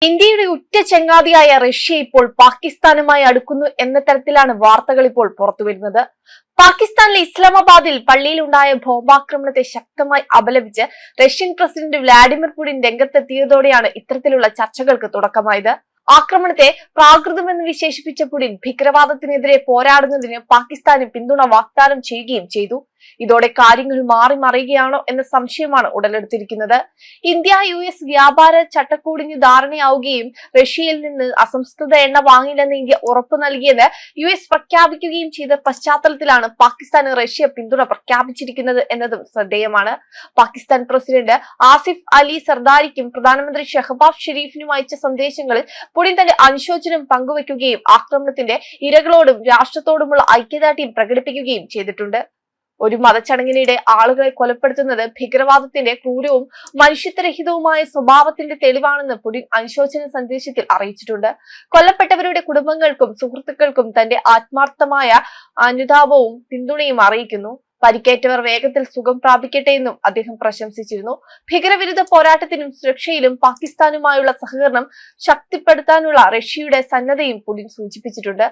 ഇന്ത്യയുടെ ഉറ്റ ചങ്ങാതിയായ റഷ്യ ഇപ്പോൾ പാകിസ്ഥാനുമായി അടുക്കുന്നു എന്ന തരത്തിലാണ് വാർത്തകൾ ഇപ്പോൾ പുറത്തുവരുന്നത്. പാകിസ്ഥാനിലെ ഇസ്ലാമാബാദിൽ പള്ളിയിലുണ്ടായ ബോംബാക്രമണത്തെ ശക്തമായി അപലപിച്ച് റഷ്യൻ പ്രസിഡന്റ് വ്ളാഡിമിർ പുടിൻ രംഗത്തെത്തിയതോടെയാണ് ഇത്തരത്തിലുള്ള ചർച്ചകൾക്ക് തുടക്കമായത്. ആക്രമണത്തെ പ്രാകൃതമെന്ന് വിശേഷിപ്പിച്ച പുടിൻ ഭീകരവാദത്തിനെതിരെ പോരാടുന്നതിന് പാകിസ്ഥാന് പിന്തുണ വാഗ്ദാനം ചെയ്യുകയും ചെയ്തു. ഇതോടെ കാര്യങ്ങൾ മാറി മറിയുകയാണോ എന്ന സംശയമാണ് ഉടലെടുത്തിരിക്കുന്നത്. ഇന്ത്യ US വ്യാപാര ചട്ടക്കൂടിന് ധാരണയാവുകയും റഷ്യയിൽ നിന്ന് അസംസ്കൃത എണ്ണ വാങ്ങില്ലെന്ന് ഇന്ത്യ ഉറപ്പു നൽകിയത് US പ്രഖ്യാപിക്കുകയും ചെയ്ത പശ്ചാത്തലത്തിലാണ് പാകിസ്ഥാന് റഷ്യ പിന്തുണ പ്രഖ്യാപിച്ചിരിക്കുന്നത് എന്നതും ശ്രദ്ധേയമാണ്. പാകിസ്ഥാൻ പ്രസിഡന്റ് ആസിഫ് അലി സർദാരിക്കും പ്രധാനമന്ത്രി ഷഹബാസ് ഷെരീഫിനും അയച്ച സന്ദേശങ്ങളിൽ പുടിൻ തന്റെ അനുശോചനം പങ്കുവയ്ക്കുകയും ആക്രമണത്തിന്റെ ഇരകളോടും രാഷ്ട്രത്തോടുമുള്ള ഐക്യദാർഢ്യം പ്രകടിപ്പിക്കുകയും ചെയ്തിട്ടുണ്ട്. ഒരു മതചടങ്ങിനിടെ ആളുകളെ കൊലപ്പെടുത്തുന്നത് ഭീകരവാദത്തിന്റെ ക്രൂരവും മനുഷ്യത്വരഹിതവുമായ സ്വഭാവത്തിന്റെ തെളിവാണെന്ന് പുടിൻ അനുശോചന സന്ദേശത്തിൽ അറിയിച്ചിട്ടുണ്ട്. കൊല്ലപ്പെട്ടവരുടെ കുടുംബങ്ങൾക്കും സുഹൃത്തുക്കൾക്കും തന്റെ ആത്മാർത്ഥമായ അനുതാപവും പിന്തുണയും അറിയിക്കുന്നു. പരിക്കേറ്റവർ വേഗത്തിൽ സുഖം പ്രാപിക്കട്ടെ എന്നും അദ്ദേഹം പ്രശംസിച്ചിരുന്നു. ഭീകരവിരുദ്ധ പോരാട്ടത്തിനും സുരക്ഷയിലും പാകിസ്ഥാനുമായുള്ള സഹകരണം ശക്തിപ്പെടുത്താനുള്ള റഷ്യയുടെ സന്നദ്ധയും പുടിൻ സൂചിപ്പിച്ചിട്ടുണ്ട്.